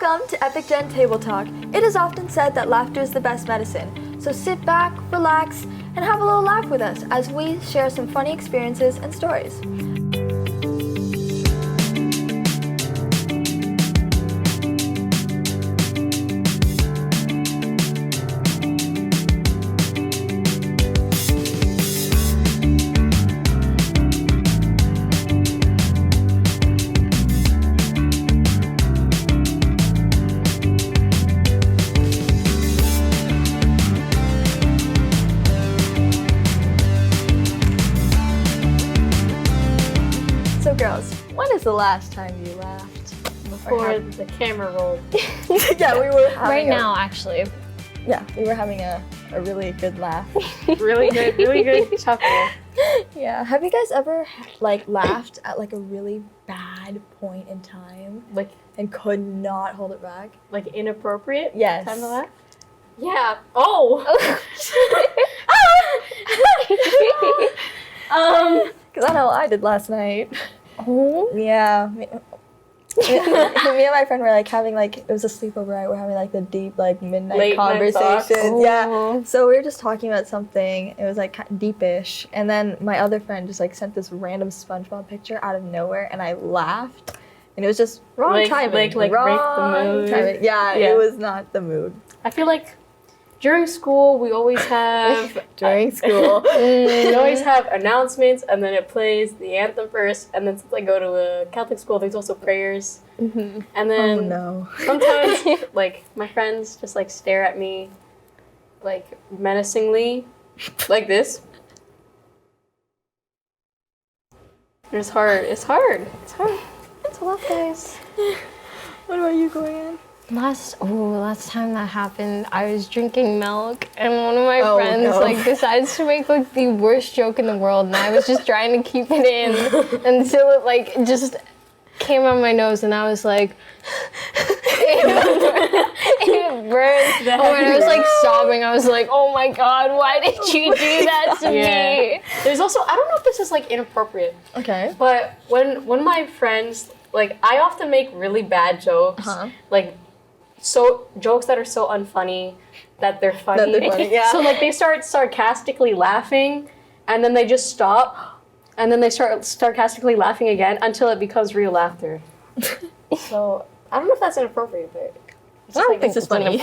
Welcome to Epic Gen Table Talk. It is often said that laughter is the best medicine. So sit back, relax, and have a little laugh with us as we share some funny experiences and stories. So girls, when is the last time you laughed? Before the camera rolled. Yeah, we were having Right now, actually. Yeah, we were having a really good laugh. Really good chuckle. Yeah, have you guys ever laughed at a really bad point in time and could not hold it back? Like inappropriate? Yes. Time to laugh? Yeah. Oh! Because I know I did last night. Oh? Yeah. Me and my friend were having it was a sleepover, right? We're having the deep midnight Late night conversations. Yeah. Oh. So we were just talking about something. It was deepish, and then my other friend just sent this random SpongeBob picture out of nowhere, and I laughed, and it was just wrong timing. wrong the mood. Timing. Yeah, it was not the mood. I feel like during school we always have During school. we always have announcements, and then it plays the anthem first, and then since I go to a Catholic school, there's also prayers. Mm-hmm. And then Oh no. sometimes my friends just stare at me menacingly like this. It's hard. It's hard. It's a lot, guys. What about you, Gorian? Last time that happened, I was drinking milk, and one of my Oh, friends no. decides to make the worst joke in the world, and I was just trying to keep it in until it just came on my nose, and I was like, it burned. Oh, and I was sobbing. I was like, oh my god, why did you do that to me? There's also, I don't know if this is inappropriate, Okay. but when my friends I often make really bad jokes, so jokes that are so unfunny that they're funny. That they're funny, yeah. So they start sarcastically laughing, and then they just stop, and then they start sarcastically laughing again until it becomes real laughter. So I don't know if that's inappropriate, but it's I don't think it's it's funny.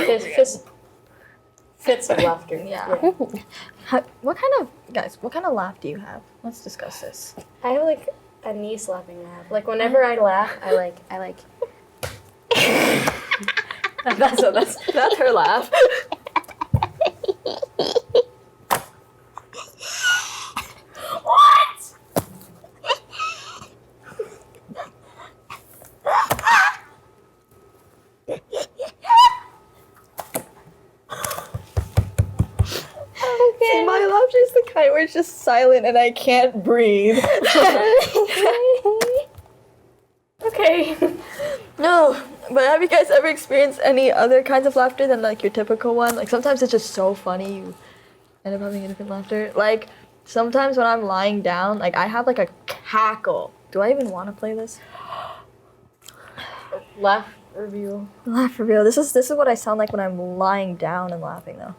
Fits of laughter. Yeah. What kind of laugh do you have? Let's discuss this. I have a knee slapping laugh. Whenever I laugh, I like. That's her laugh. What? See, my laughter is the kind where it's just silent and I can't breathe. Okay. No, but have you guys ever experienced any other kinds of laughter than your typical one? Sometimes it's just so funny you end up having a different laughter. Sometimes when I'm lying down, I have a cackle. Do I even want to play this? Laugh review. Laugh for real. This is what I sound like when I'm lying down and laughing though.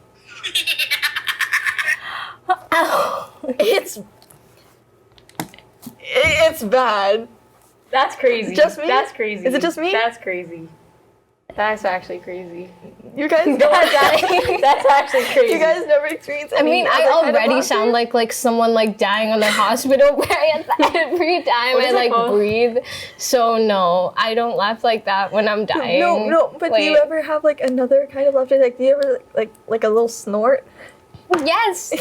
It's bad. That's crazy. Just me? That's crazy. Is it just me? That's crazy. That's actually crazy. You guys don't. That's actually crazy. You guys never experienced I any mean, I other kind of already laughter? sound like someone dying on their hospital bed every time What is it I called? breathe. So no, I don't laugh like that when I'm dying. No, but do you Wait. ever have another kind of laughter? Do you ever like a little snort? Yes.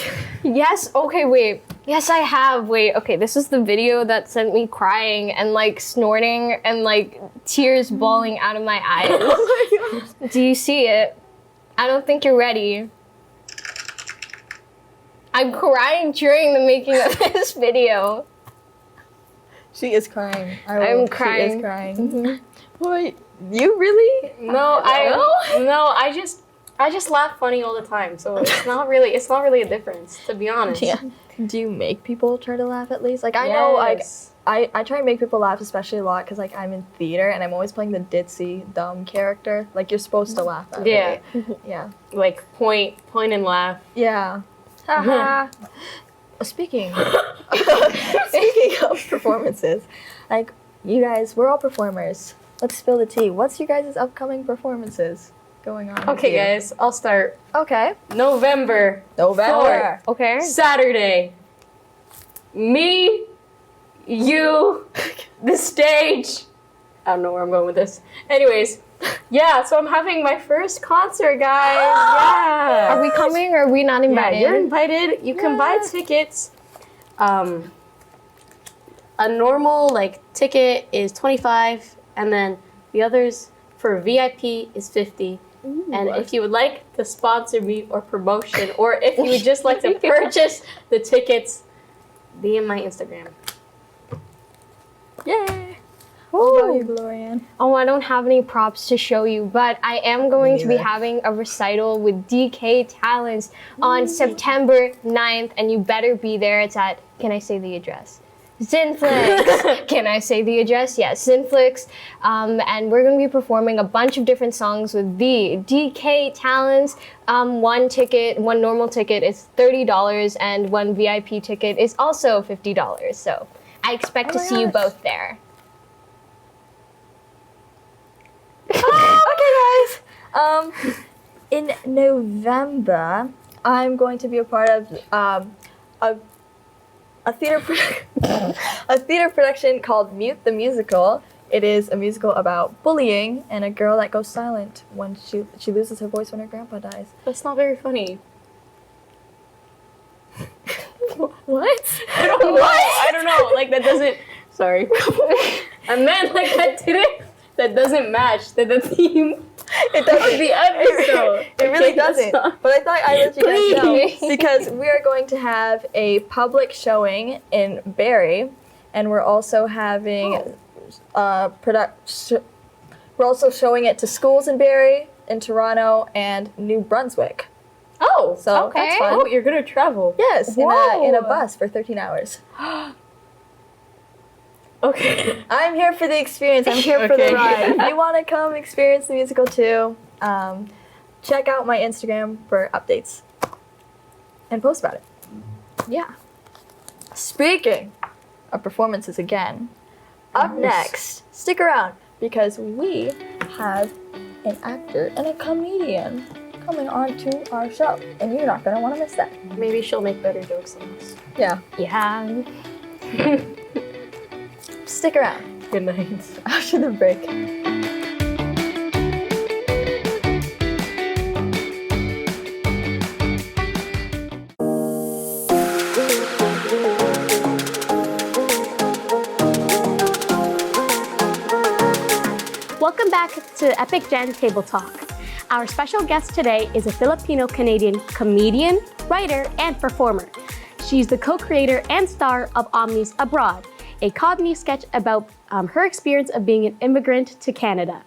Yes. Okay, wait. Yes, I have. Wait. Okay, this is the video that sent me crying and snorting and tears bawling out of my eyes. Oh my god. Do you see it? I don't think you're ready. I'm crying during the making of this video. She is crying. I'm crying. She is crying. Mm-hmm. Wait, you really? No, I just laugh funny all the time, so it's not really a difference, to be honest. Yeah. Do you make people try to laugh at least? I know, I try and make people laugh, especially a lot because like I'm in theater and I'm always playing the ditzy dumb character. Like you're supposed to laugh at Yeah. me. Yeah. Like point and laugh. Yeah. Haha. Speaking speaking of performances, like you guys, we're all performers. Let's spill the tea. What's your guys' upcoming performances going on? Okay, guys, I'll start. Okay. November Okay. Saturday. Me, you, the stage. I don't know where I'm going with this. Anyways, yeah, so I'm having my first concert, guys. Yeah. Are we coming or are we not Yeah, invited? you're invited. You can buy tickets. A normal like ticket is $25, and then the others for VIP is $50. And if you would like to sponsor me or promotion, or if you would just like to purchase the tickets, DM my Instagram. Yay. What about you, Glorian? Oh, I don't have any props to show you, but I am going to be neither. having a recital with DK Talents on September 9th, and you better be there. It's at, can I say the address? Zinflix. Can I say the address? Yes, Zinflix. And we're going to be performing a bunch of different songs with the DK Talents. One normal ticket is $30, and one VIP ticket is also $50. So I expect to my see you gosh. both there. Okay, guys. In November, I'm going to be a part of a theater a theater production called Mute the Musical. It is a musical about bullying and a girl that goes silent when she loses her voice when her grandpa dies. That's not very funny. What? I don't know. I don't know. Like that doesn't. Sorry. I meant like that doesn't match the theme. It doesn't. The episode. It really Okay, that's doesn't. not- But I thought I'd let you guys Please. know because we are going to have a public showing in Barrie, and we're also having we're also showing it to schools in Barrie, in Toronto, and New Brunswick. Oh, So Okay. that's fun. Oh, you're gonna travel. Yes, in a Whoa. bus for 13 hours. Okay. I'm here for the experience. I'm here for Okay. the ride. If you want to come experience the musical too, check out my Instagram for updates and post about it. Yeah. Speaking of performances again, up next, stick around because we have an actor and a comedian coming on to our show, and you're not going to want to miss that. Maybe she'll make better jokes than us. Yeah. Yeah. Stick around Good night. after the break. Welcome back to Epic Gen Table Talk. Our special guest today is a Filipino Canadian comedian, writer, and performer. She's the co-creator and star of Omni's Abroad, a comedy sketch about her experience of being an immigrant to Canada.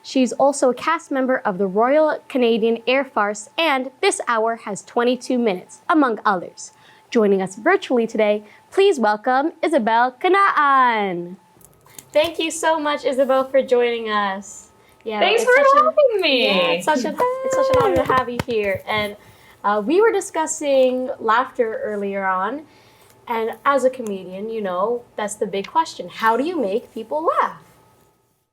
She's also a cast member of the Royal Canadian Air Farce, and this hour has 22 minutes, among others. Joining us virtually today, please welcome Isabel Kanaan. Thank you so much, Isabel, for joining us. Yeah, Thanks it's for such having me. Yeah, it's such an honor to have you here. And we were discussing laughter earlier on, and as a comedian, you know, that's the big question. How do you make people laugh?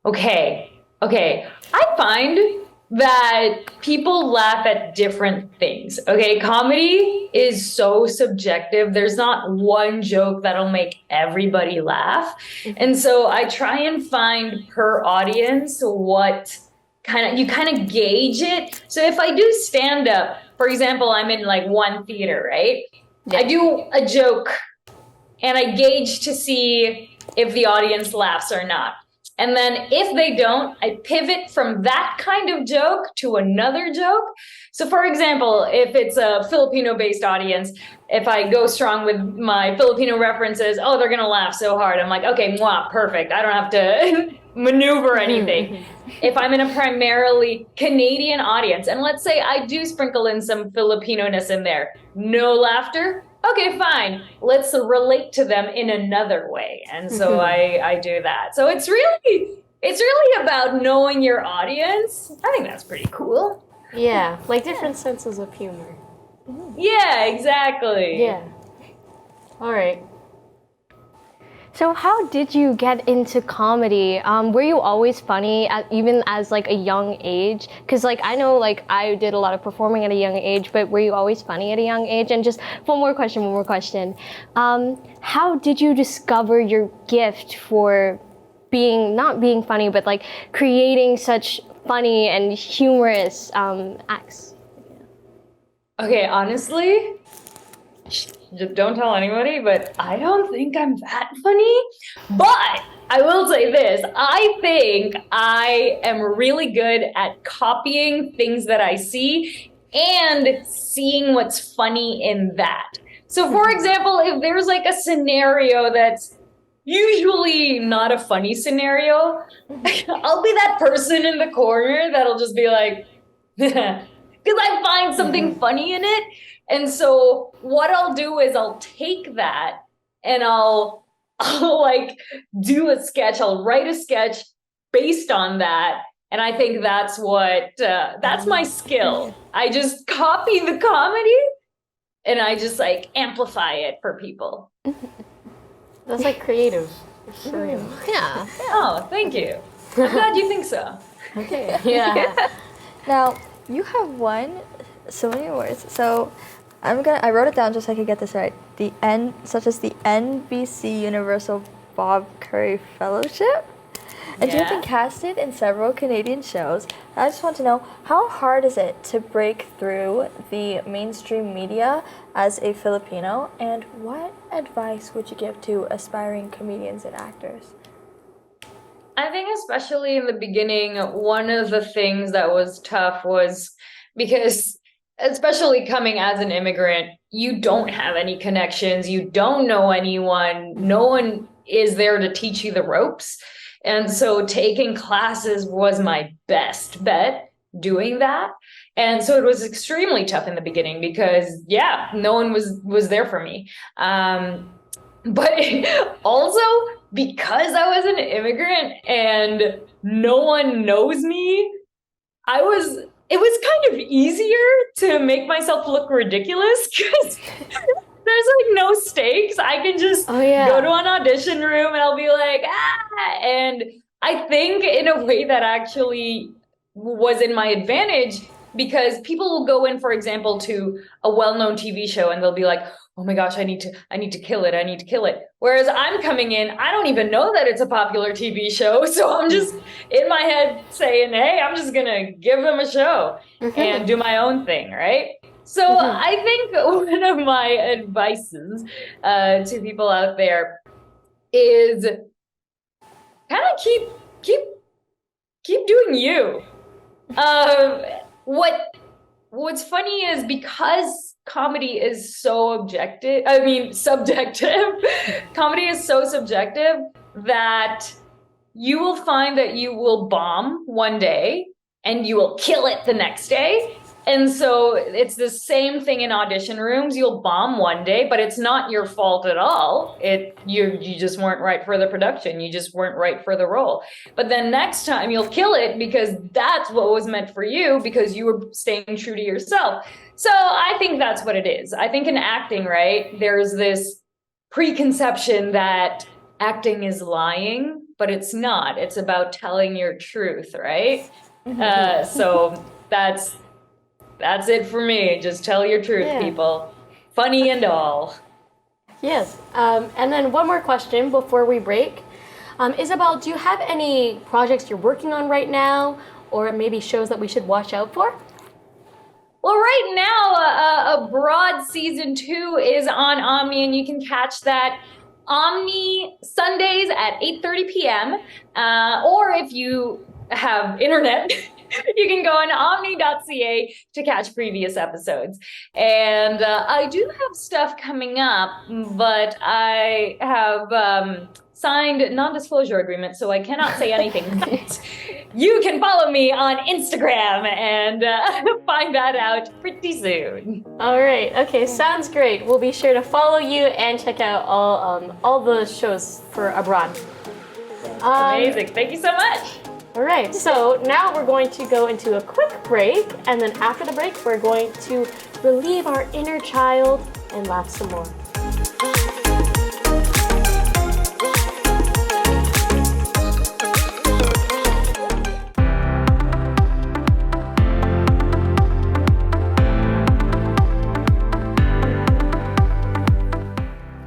Okay. I find that people laugh at different things. Okay, comedy is so subjective. There's not one joke that'll make everybody laugh. And so I try and find per audience what you kind of gauge it. So if I do stand up, for example, I'm in like one theater, right? I do a joke and I gauge to see if the audience laughs or not. And then if they don't, I pivot from that kind of joke to another joke. So for example, if it's a Filipino-based audience, if I go strong with my Filipino references, oh, they're gonna laugh so hard. I'm like, okay, mwah, perfect. I don't have to maneuver anything. If I'm in a primarily Canadian audience, and let's say I do sprinkle in some Filipino-ness in there, no laughter, okay, fine. Let's relate to them in another way. And so I do that. So it's really about knowing your audience. I think that's pretty cool. Yeah, like different senses of humor. Yeah, exactly. Yeah. All right. So how did you get into comedy? Were you always funny, even as like a young age? Because like I know like I did a lot of performing at a young age, but were you always funny at a young age? And just one more question. How did you discover your gift for not being funny, but like creating such funny and humorous acts? Okay, honestly, just don't tell anybody, but I don't think I'm that funny. But I will say this, I think I am really good at copying things that I see and seeing what's funny in that. So for example, if there's like a scenario that's usually not a funny scenario, I'll be that person in the corner that'll just be like, because I find something funny in it. And so what I'll do is I'll take that and I'll like do a sketch. I'll write a sketch based on that. And I think that's that's my skill. I just copy the comedy and I just like amplify it for people. That's like creative. For real. Yeah. Oh, thank you. I'm glad you think so. Okay. Yeah. Now, you have won so many awards. So I wrote it down just so I could get this right. Such as the NBC Universal Bob Curry Fellowship. And you have been casted in several Canadian shows. I just want to know, how hard is it to break through the mainstream media as a Filipino? And what advice would you give to aspiring comedians and actors? I think especially in the beginning, one of the things that was tough was because, especially coming as an immigrant, you don't have any connections, you don't know anyone, no one is there to teach you the ropes. And so taking classes was my best bet doing that. And so it was extremely tough in the beginning because, no one was there for me. But also because I was an immigrant and no one knows me, it was kind of easier to make myself look ridiculous because there's like no stakes. I can just go to an audition room and I'll be like, and I think in a way that actually was in my advantage because people will go in, for example, to a well-known TV show and they'll be like, oh my gosh, I need to kill it. Whereas I'm coming in, I don't even know that it's a popular TV show. So I'm just in my head saying, hey, I'm just gonna give them a show and do my own thing, right? So I think one of my advices to people out there is kind of keep doing you. What's funny is because comedy is so subjective. Comedy is so subjective that you will find that you will bomb one day and you will kill it the next day. And so it's the same thing in audition rooms. You'll bomb one day, but it's not your fault at all. You just weren't right for the production. You just weren't right for the role. But then next time you'll kill it because that's what was meant for you because you were staying true to yourself. So I think that's what it is. I think in acting, right, there's this preconception that acting is lying, but it's not. It's about telling your truth, right? So that's it for me. Just tell your truth, people. Funny and all. Yes. And then one more question before we break. Isabel, do you have any projects you're working on right now or maybe shows that we should watch out for? Well, right now, Abroad Season 2 is on Omni, and you can catch that Omni Sundays at 8:30 p.m. Or if you have internet, you can go on omni.ca to catch previous episodes. And I do have stuff coming up, but I have signed non-disclosure agreement, so I cannot say anything. But you can follow me on Instagram and find that out pretty soon. All right. Okay. Sounds great. We'll be sure to follow you and check out all the shows for abroad. Amazing. Thank you so much. All right. So now we're going to go into a quick break, and then after the break, we're going to relieve our inner child and laugh some more.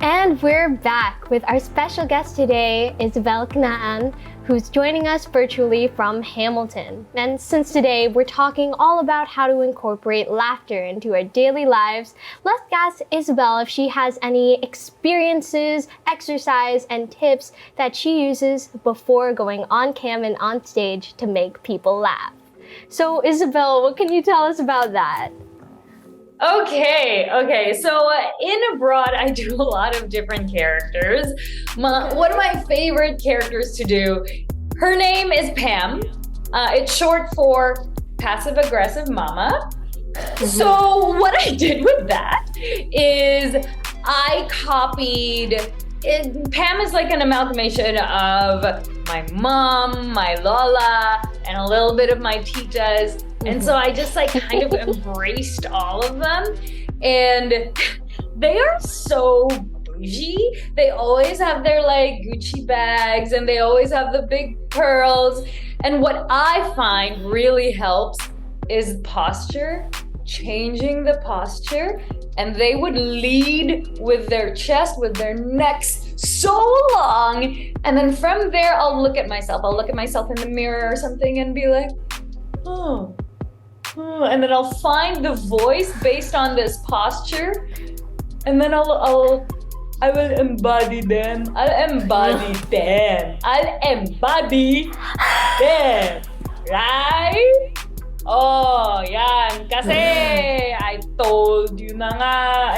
And we're back with our special guest today, Isabel Kanaan, who's joining us virtually from Hamilton. And since today we're talking all about how to incorporate laughter into our daily lives, let's ask Isabel if she has any experiences, exercise, and tips that she uses before going on cam and on stage to make people laugh. So Isabel, what can you tell us about that? Okay. So in abroad, I do a lot of different characters. One of my favorite characters to do, her name is Pam. It's short for passive aggressive mama. So what I did with that is I copied. Pam is like an amalgamation of my mom, my Lola, and a little bit of my titas. And so I just like kind of embraced all of them. And they are so bougie. They always have their like Gucci bags and they always have the big pearls. And what I find really helps is posture, changing the posture. And they would lead with their chest, with their necks so long. And then from there, I'll look at myself. I'll look at myself in the mirror or something and be like, oh. And then I'll find the voice based on this posture. And then I will embody them. I'll embody them. Right? Oh, yan. Kasi I told you na nga.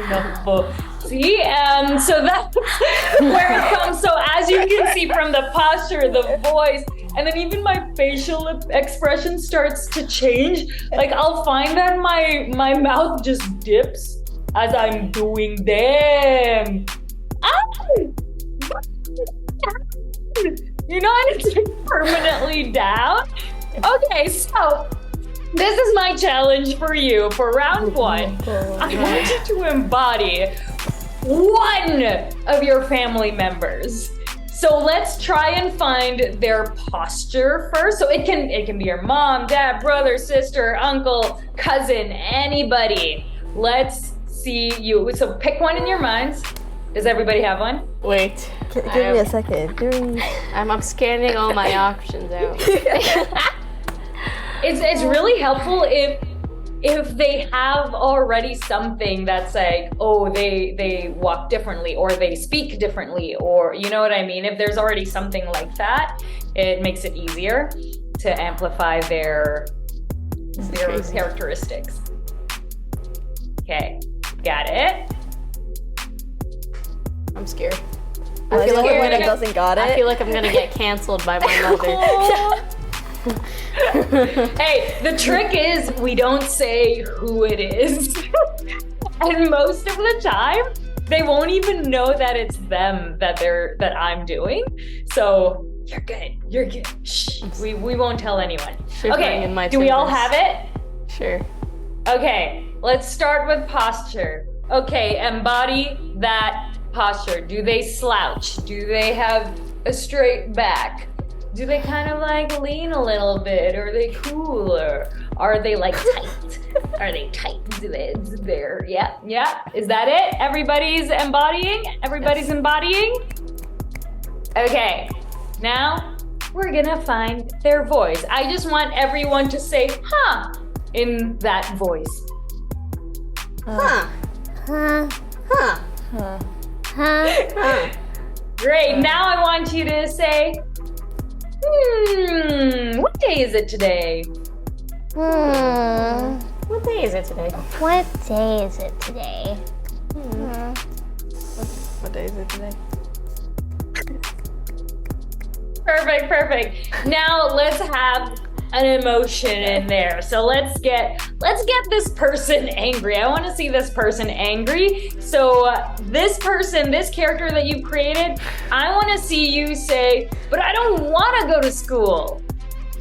Naku. See? So that's where it comes. So as you can see from the posture, the voice, and then even my facial expression starts to change. Like I'll find that my mouth just dips as I'm doing them. You know, and it's like permanently down. Okay, so this is my challenge for you for round one. I want you to embody one of your family members. So let's try and find their posture first. So it can be your mom, dad, brother, sister, uncle, cousin, anybody. Let's see you. So pick one in your minds. Does everybody have one? Wait. Give me a second. I'm scanning all my options out. It's really helpful if they have already something that's like, oh, they walk differently or they speak differently, or you know what I mean? If there's already something like that, it makes it easier to amplify their characteristics. Okay, got it? I'm scared. I feel like when it doesn't got it. I feel like I'm gonna get canceled by my mother. Hey, the trick is we don't say who it is. And most of the time, they won't even know that it's them that I'm doing. So you're good. Shh. We won't tell anyone. Okay, in my do we all fingers. have it? Sure. Okay, let's start with posture. Okay, embody that posture. Do they slouch? Do they have a straight back? Do they kind of like lean a little bit? Are they cooler? Are they like tight? Are they tight? Yeah. Is that it? Everybody's embodying? Everybody's embodying? Okay, now we're gonna find their voice. I just want everyone to say, huh, in that voice. Great, now I want you to say, what day is it today? What day is it today? What day is it today? What day is it today? Perfect. Now let's have an emotion in there. So let's get this person angry. I want to see this person angry. So this character that you created, I want to see you say, "But I don't want to go to school."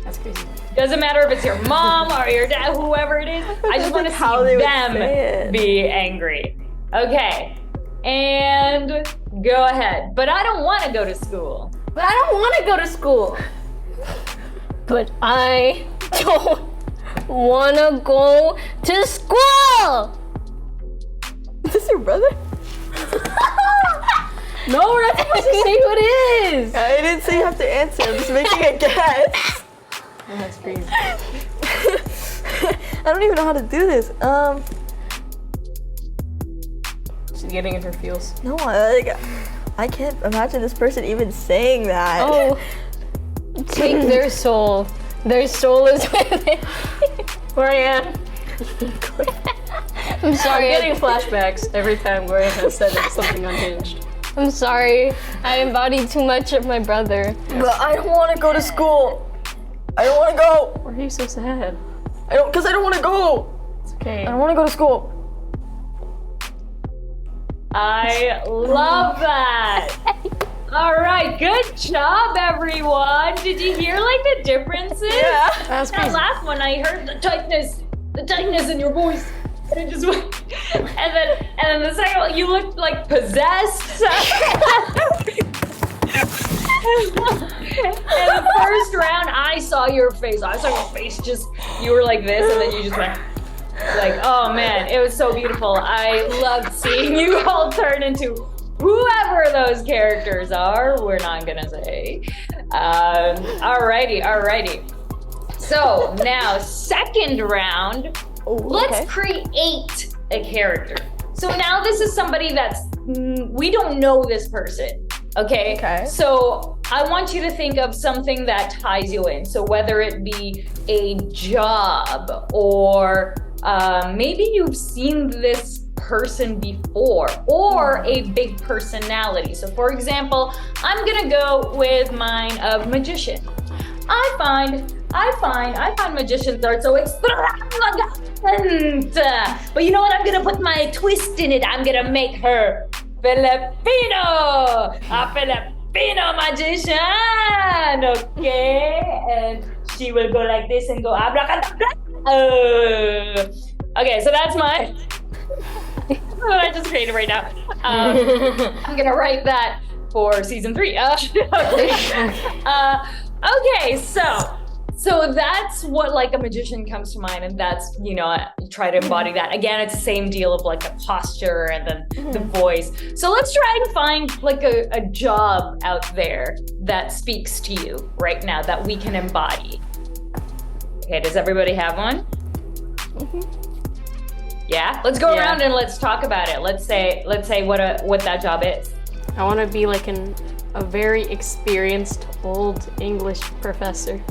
That's crazy. Doesn't matter if it's your mom or your dad, whoever it is. I just want to see them be angry. Okay. And go ahead. But I don't want to go to school. But I don't want to go to school. But I don't wanna go to school! Is this your brother? No, we're not supposed to say who it is. I didn't say you have to answer. I'm just making a guess. Oh, that's crazy. I don't even know how to do this. She's getting in her feels. No, I can't imagine this person even saying that. Oh, take their soul. Their soul is with it. Gloria. I'm sorry. I'm getting flashbacks every time Gloria has said something unhinged. I'm sorry. I embodied too much of my brother. But I don't want to go to school. I don't want to go. Why are you so sad? Because I don't want to go. It's okay. I don't want to go to school. I love that. All right, good job, everyone. Did you hear like the differences? Yeah. That's That crazy. last one, I heard the tightness in your voice. And it just went, and then the second one, you looked like possessed. And the first round, I saw your face. Just, you were like this, and then you just went like, oh man, it was so beautiful. I loved seeing you all turn into whoever those characters are. We're not gonna say. Alrighty. So now, second round. Let's create a character. So now this is somebody that's, we don't know this person, okay? Okay. So I want you to think of something that ties you in. So whether it be a job or maybe you've seen this person before or a big personality. So for example, I'm gonna go with mine of magician. I find magicians are so extravagant. But you know what? I'm gonna put my twist in it. I'm gonna make her Filipino, a Filipino magician. Okay, and she will go like this and go abracadabra. Okay, so that's my. What I just created right now. I'm gonna write that for season 3. Okay, so that's what like a magician comes to mind, and that's, you know, I try to embody that. Again, it's the same deal of like the posture and then the voice. So let's try and find like a job out there that speaks to you right now that we can embody. Okay, does everybody have one? Yeah, let's go around and let's talk about it. Let's say what that job is. I want to be like a very experienced old English professor.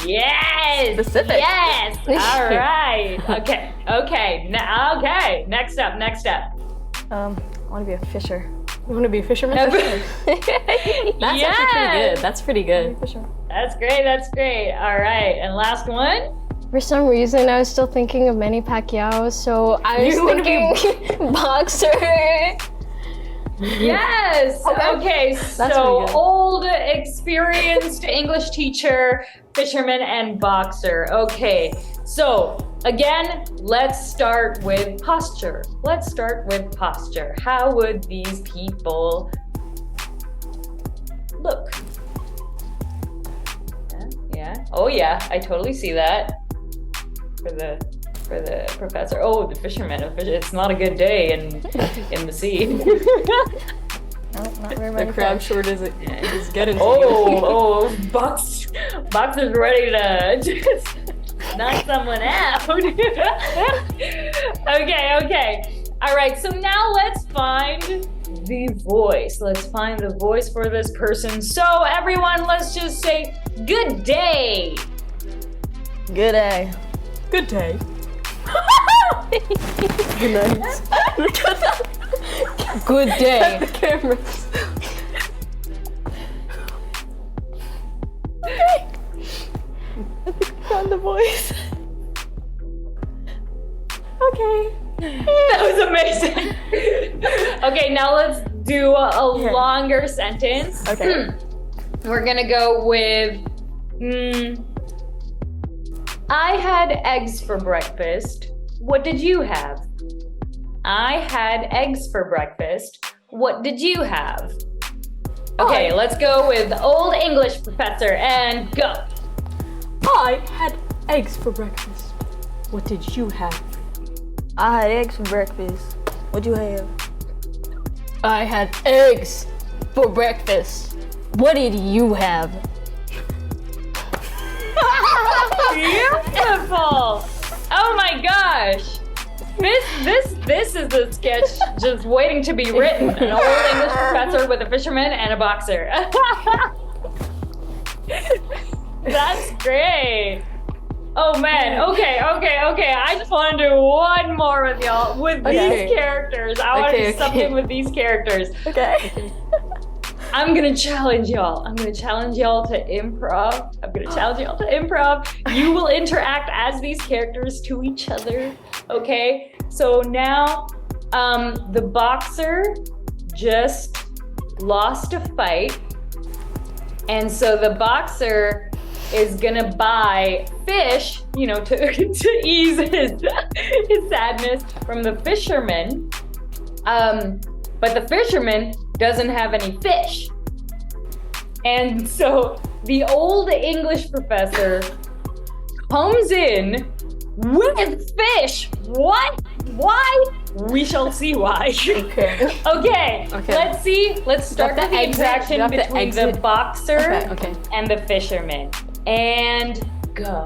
Yes! Specific. Yes! All right. Okay. Next up. I want to be a fisher. You want to be a fisherman? That's actually pretty good. That's pretty good. Fisher. That's great. All right, and last one. For some reason, I was still thinking of Manny Pacquiao, so I was You wanna be thinking boxer. Yes. Okay. That's So pretty good. old, experienced English teacher, fisherman, and boxer. Okay. So again, let's start with posture. How would these people look? Yeah. Oh yeah, I totally see that. For the professor. Oh, the fisherman. It's not a good day in the sea. No, not very many. The crab fish. short is getting to Boxer's ready to just knock someone out. Okay. All right, so now let's find the voice. Let's find the voice for this person. So everyone, let's just say good day. Good day. Good day. Good night. Good day. The cameras. On the voice. Okay. That was amazing. Okay, now let's do a longer sentence. Okay. We're gonna go with I had eggs for breakfast. What did you have? I had eggs for breakfast. What did you have? Okay, let's go with the Old English professor and go. I had eggs for breakfast. What did you have? I had eggs for breakfast. What'd you have? I had eggs for breakfast. What did you have? Beautiful. Oh my gosh. This is a sketch just waiting to be written. An old English professor with a fisherman and a boxer. That's great. Oh man, okay. I just want to do one more with y'all, with these characters. I want to do something with these characters. Okay. I'm gonna challenge y'all. to improv. You will interact as these characters to each other. Okay? So now, the boxer just lost a fight. And so the boxer is gonna buy fish, to ease his sadness from the fisherman. But the fisherman doesn't have any fish. And so the Old English professor comes in with fish. What? Why? We shall see why. Okay. Let's see. Let's start with the interaction between the boxer and the fisherman. And go.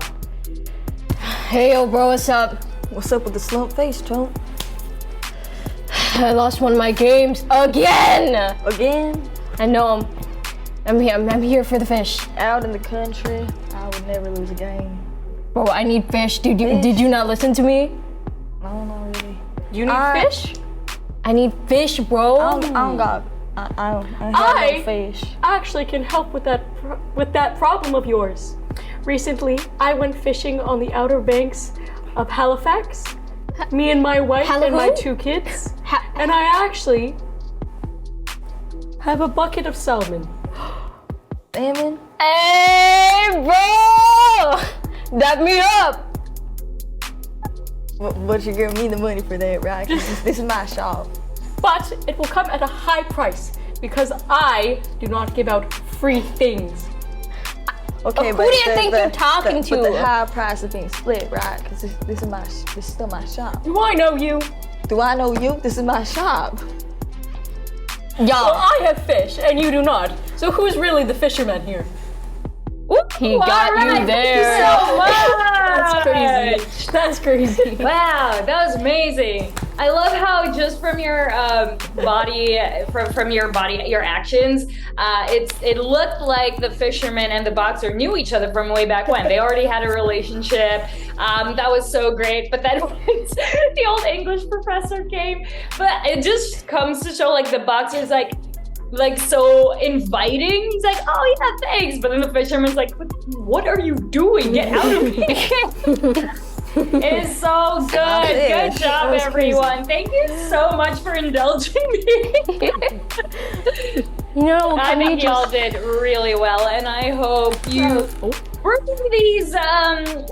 Hey, yo, bro, what's up? What's up with the slump face, Trump? I lost one of my games again. I know. I'm here for the fish. Out in the country, I would never lose a game. Bro, I need fish. Did you not listen to me? No, not really. You need fish? I need fish, bro. I don't have no fish. Actually can help with that problem of yours. Recently, I went fishing on the outer banks of Halifax. Me and my wife and my 2 kids. And I actually have a bucket of salmon. Salmon? Hey, bro! Dap me up! But you're giving me the money for that, right? 'Cause this is my shop. But it will come at a high price because I do not give out free things. Okay, Who do you think you're talking to? But the high price is being split, right? Because this is still my shop. Do I know you? Do I know you? This is my shop. Yo, Well, I have fish and you do not. So who's really the fisherman here? he got you there. So much. That's crazy. That's crazy. Wow, that was amazing. I love how just from your body, your actions, it looked like the fisherman and the boxer knew each other from way back when. They already had a relationship. That was so great. But then once the Old English professor came, but it just comes to show like the boxer's like so inviting. He's like, oh yeah, thanks. But then the fisherman's like, what are you doing? Get out of here. It is so good. Good job, everyone. Thank you so much for indulging me. I think y'all did really well, and I hope you work these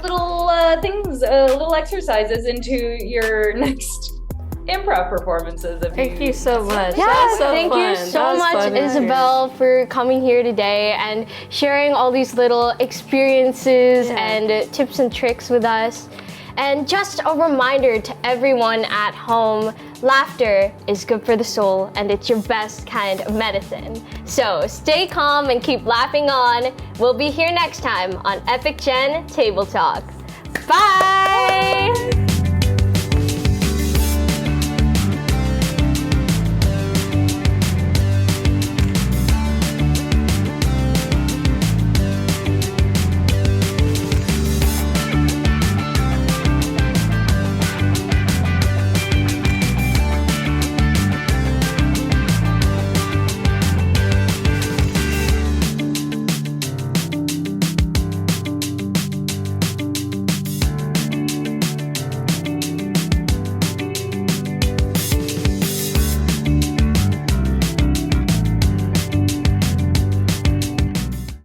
little things, little exercises into your next improv performances. Thank you so much. Yeah, so thank you fun. so much, fun. Isabel, for coming here today and sharing all these little experiences and tips and tricks with us. And just a reminder to everyone at home, laughter is good for the soul and it's your best kind of medicine. So stay calm and keep laughing on. We'll be here next time on Epic Gen Table Talk. Bye!